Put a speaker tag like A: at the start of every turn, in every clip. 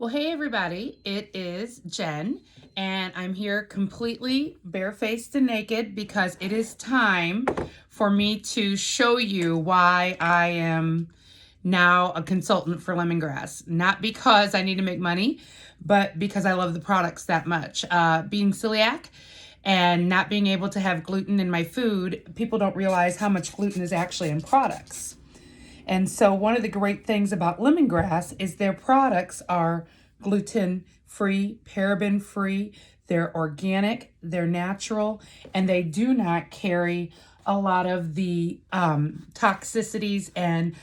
A: Well, hey everybody, it is Jen, and I'm here completely barefaced and naked because it is time for me to show you why I am now a consultant for Lemongrass. Not because I need to make money, but because I love the products that much. Being celiac and not being able to have gluten in my food, people don't realize how much gluten is actually in products. And so one of the great things about Lemongrass is their products are gluten-free, paraben-free, they're organic, they're natural, and they do not carry a lot of the toxicities and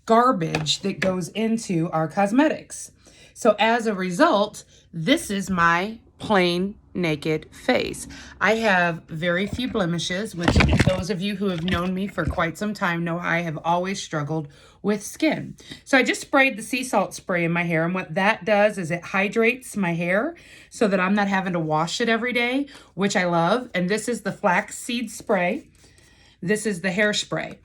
A: garbage that goes into our cosmetics. So as a result, this is my plain naked face. I have very few blemishes, which those of you who have known me for quite some time know I have always struggled with skin. So I just sprayed the sea salt spray in my hair, and what that does is it hydrates my hair so that I'm not having to wash it every day, which I love. And this is the flaxseed spray. This is the hairspray.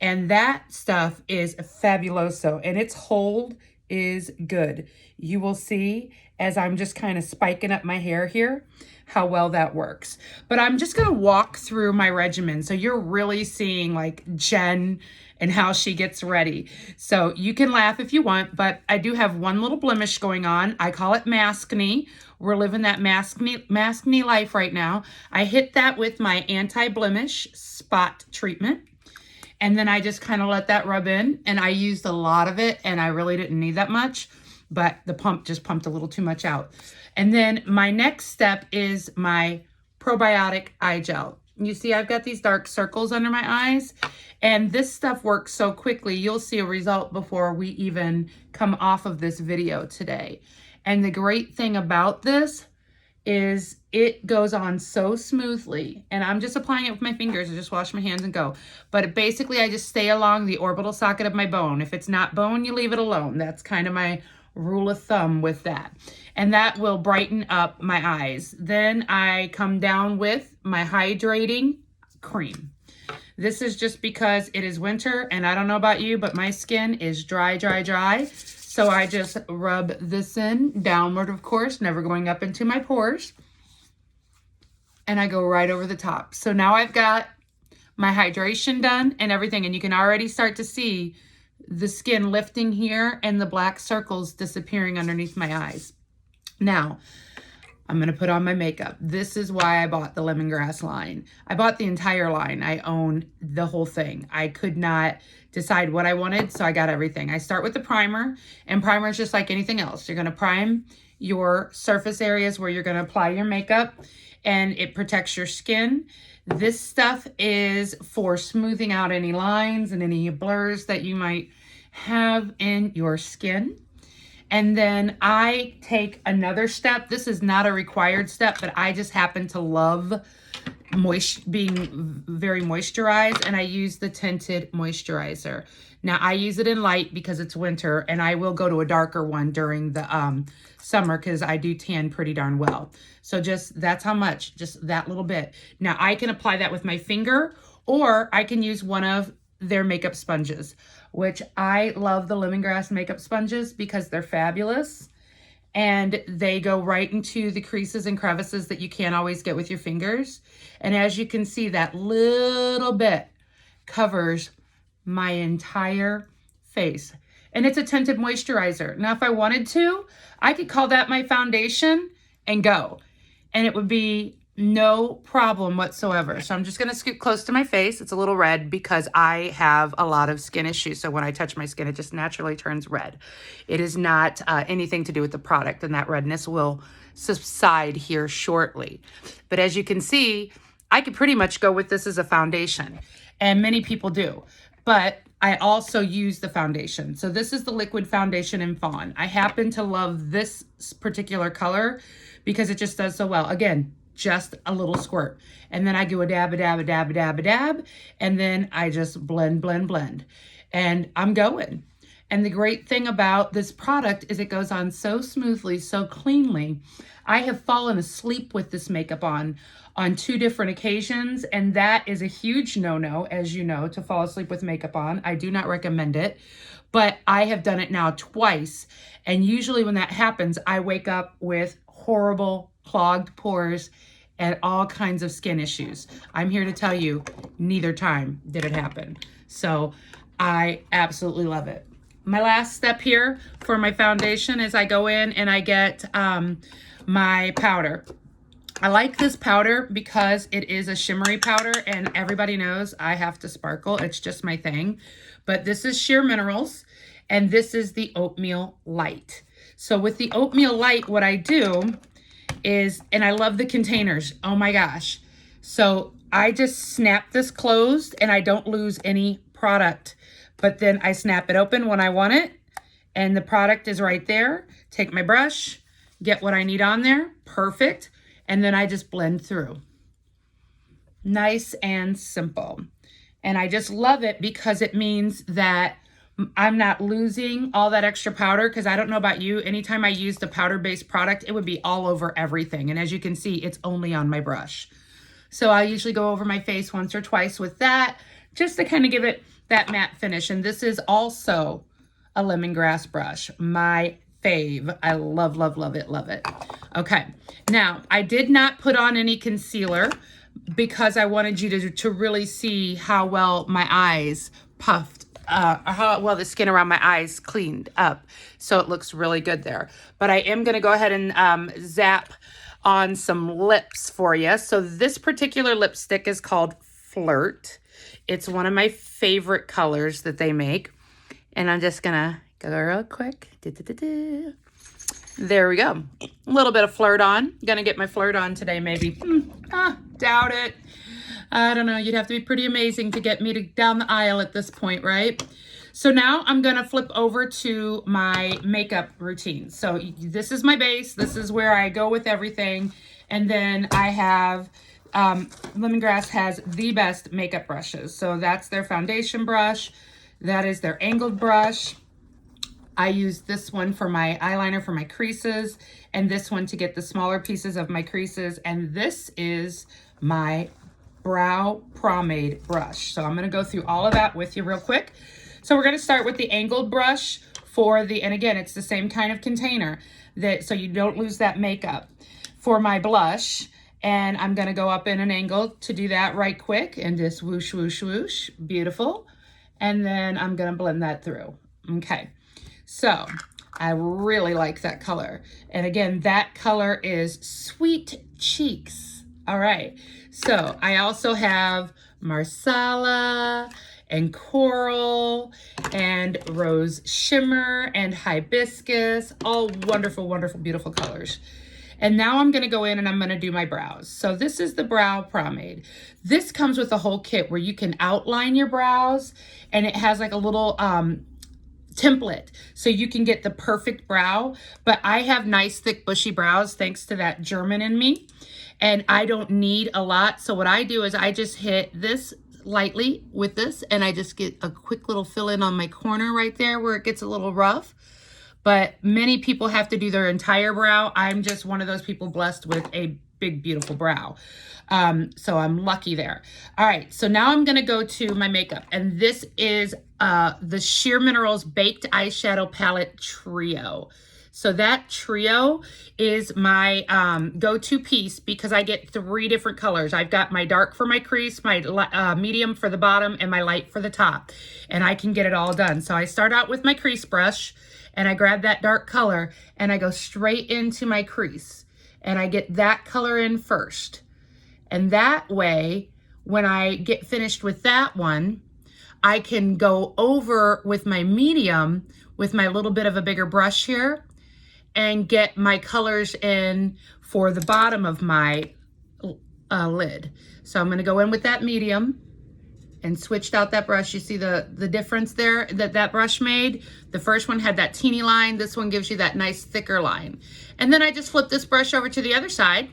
A: And that stuff is fabuloso, and its hold is good. You will see as I'm just kind of spiking up my hair here how well that works. But I'm just going to walk through my regimen so you're really seeing like Jen and how she gets ready. So you can laugh if you want, but I do have one little blemish going on. I call it maskne. We're living that maskne life right now. I hit that with my anti-blemish spot treatment. And then I just kind of let that rub in, and I used a lot of it, and I really didn't need that much, but the pump just pumped a little too much out. And then my next step is my probiotic eye gel. You see, I've got these dark circles under my eyes, and this stuff works so quickly, you'll see a result before we even come off of this video today. And the great thing about this is it goes on so smoothly, and I'm just applying it with my fingers. I just wash my hands and go. But basically, I just stay along the orbital socket of my bone. If it's not bone, you leave it alone. That's kind of my rule of thumb with that. And that will brighten up my eyes. Then I come down with my hydrating cream. This is just because it is winter, and I don't know about you, but my skin is dry, dry, dry. So I just rub this in, downward of course, never going up into my pores. And I go right over the top. So now I've got my hydration done and everything, and you can already start to see the skin lifting here and the black circles disappearing underneath my eyes. Now, I'm going to put on my makeup. This is why I bought the Lemongrass line. I bought the entire line. I own the whole thing. I could not decide what I wanted, so I got everything. I start with the primer, and primer is just like anything else. You're going to prime your surface areas where you're going to apply your makeup, and it protects your skin. This stuff is for smoothing out any lines and any blurs that you might have in your skin. And then I take another step. This is not a required step, but I just happen to love being very moisturized, and I use the tinted moisturizer. Now I use it in light because it's winter, and I will go to a darker one during the summer because I do tan pretty darn well. So just that's how much, just that little bit. Now I can apply that with my finger, or I can use one of their makeup sponges, which I love the Lemongrass makeup sponges because they're fabulous. And they go right into the creases and crevices that you can't always get with your fingers. And as you can see, that little bit covers my entire face. And it's a tinted moisturizer. Now, if I wanted to, I could call that my foundation and go. And it would be no problem whatsoever. So I'm just going to scoot close to my face. It's a little red because I have a lot of skin issues. So when I touch my skin, it just naturally turns red. It is not anything to do with the product, and that redness will subside here shortly. But as you can see, I could pretty much go with this as a foundation, and many people do. But I also use the foundation. So this is the liquid foundation in Fawn. I happen to love this particular color because it just does so well. Again, just a little squirt. And then I do a dab, a dab, a dab, a dab, a dab. And then I just blend, blend, blend. And I'm going. And the great thing about this product is it goes on so smoothly, so cleanly. I have fallen asleep with this makeup on 2 different occasions, and that is a huge no-no, as you know, to fall asleep with makeup on. I do not recommend it. but I have done it now twice. And usually when that happens, I wake up with horrible clogged pores and all kinds of skin issues. I'm here to tell you, neither time did it happen. So I absolutely love it. My last step here for my foundation is I go in and I get my powder. I like this powder because it is a shimmery powder, and everybody knows I have to sparkle. It's just my thing. But this is Sheer Minerals, and this is the Oatmeal Light. So with the Oatmeal Light, what I do is, and I love the containers. Oh my gosh. So I just snap this closed and I don't lose any product. But then I snap it open when I want it, and the product is right there. Take my brush, get what I need on there. Perfect. And then I just blend through. Nice and simple. And I just love it because it means that I'm not losing all that extra powder, because I don't know about you, anytime I used a powder-based product, it would be all over everything. And as you can see, it's only on my brush. So I usually go over my face once or twice with that, just to kind of give it that matte finish. And this is also a lemongrass brush, my fave. I love, love, love it, love it. Okay, now I did not put on any concealer because I wanted you to really see how well my eyes puffed, how well the skin around my eyes cleaned up. So it looks really good there. But I am gonna go ahead and zap on some lips for you. So this particular lipstick is called Flirt. It's one of my favorite colors that they make. And I'm just gonna go real quick. There we go. A little bit of Flirt on. Gonna get my Flirt on today, maybe. Doubt it. I don't know. You'd have to be pretty amazing to get me down the aisle at this point, right? So now I'm gonna flip over to my makeup routine. So this is my base. This is where I go with everything. And then I have, Lemongrass has the best makeup brushes. So that's their foundation brush. That is their angled brush. I use this one for my eyeliner for my creases, and this one to get the smaller pieces of my creases. And this is my brow pomade brush. So I'm gonna go through all of that with you real quick. So we're gonna start with the angled brush for the, and again, it's the same kind of container, that so you don't lose that makeup, for my blush. And I'm gonna go up in an angle to do that right quick, and just whoosh, whoosh, whoosh, beautiful. And then I'm gonna blend that through. Okay, so I really like that color. And again, that color is Sweet Cheeks. All right, so I also have Marsala and Coral and Rose Shimmer and Hibiscus, all wonderful, wonderful, beautiful colors. And now I'm gonna go in and I'm gonna do my brows. So this is the brow pomade. This comes with a whole kit where you can outline your brows, and it has like a little template so you can get the perfect brow. But I have nice, thick, bushy brows thanks to that German in me, and I don't need a lot. So what I do is I just hit this lightly with this, and I just get a quick little fill in on my corner right there where it gets a little rough. But many people have to do their entire brow. I'm just one of those people blessed with a big, beautiful brow. So I'm lucky there. All right, so now I'm gonna go to my makeup, and this is the Sheer Minerals Baked Eyeshadow Palette Trio. So that trio is my go-to piece because I get 3 different colors. I've got my dark for my crease, my medium for the bottom, and my light for the top. And I can get it all done. So I start out with my crease brush, and I grab that dark color, and I go straight into my crease. And I get that color in first. And that way, when I get finished with that one, I can go over with my medium with my little bit of a bigger brush here and get my colors in for the bottom of my lid. So I'm gonna go in with that medium and switched out that brush. You see the difference there that brush made? The first one had that teeny line. This one gives you that nice thicker line. And then I just flip this brush over to the other side,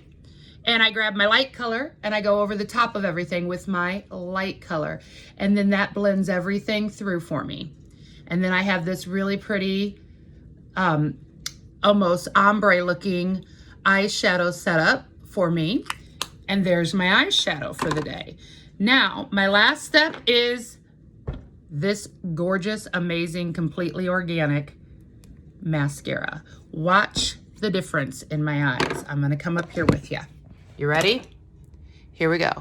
A: and I grab my light color and I go over the top of everything with my light color. And then that blends everything through for me. And then I have this really pretty, almost ombre looking eyeshadow setup for me. And there's my eyeshadow for the day. Now, my last step is this gorgeous, amazing, completely organic mascara. Watch the difference in my eyes. I'm gonna come up here with you. You ready? Here we go.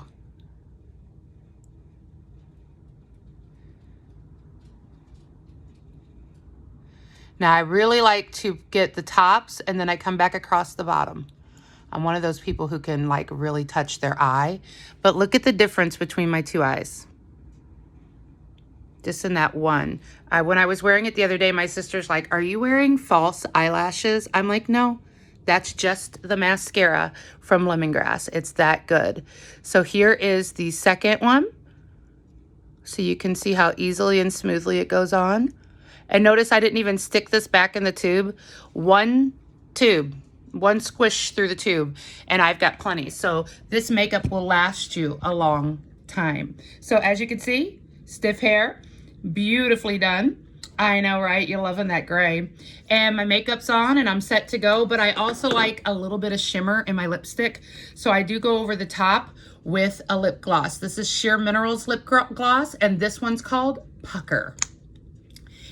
A: Now I really like to get the tops and then I come back across the bottom. I'm one of those people who can like really touch their eye, but look at the difference between my two eyes. Just in that one. When I was wearing it the other day, my sister's like, are you wearing false eyelashes? I'm like, no, that's just the mascara from Lemongrass. It's that good. So here is the second one. So you can see how easily and smoothly it goes on. And notice I didn't even stick this back in the tube. One squish through the tube, and I've got plenty. So this makeup will last you a long time. So as you can see, stiff hair, beautifully done. I know, right? You're loving that gray. And my makeup's on and I'm set to go, but I also like a little bit of shimmer in my lipstick. So I do go over the top with a lip gloss. This is Sheer Minerals lip gloss, and this one's called Pucker.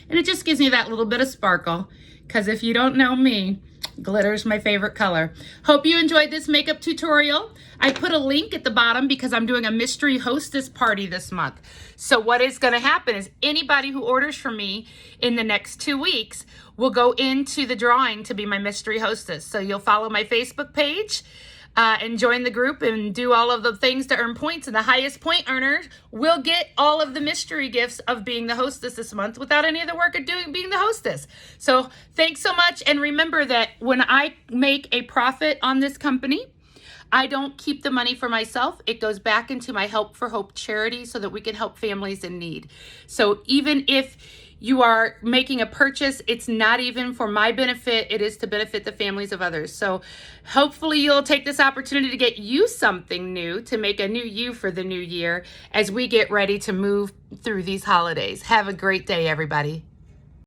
A: And it just gives me that little bit of sparkle, because if you don't know me, glitter's my favorite color. Hope you enjoyed this makeup tutorial. I put a link at the bottom because I'm doing a mystery hostess party this month. So what is going to happen is anybody who orders from me in the next 2 weeks will go into the drawing to be my mystery hostess. So you'll follow my Facebook page and join the group and do all of the things to earn points. And the highest point earners will get all of the mystery gifts of being the hostess this month without any of the work of being the hostess. So thanks so much. And remember that when I make a profit on this company, I don't keep the money for myself. It goes back into my Help for Hope charity so that we can help families in need. So even if you are making a purchase, it's not even for my benefit, it is to benefit the families of others. So hopefully you'll take this opportunity to get you something new, to make a new you for the new year as we get ready to move through these holidays. Have a great day, everybody.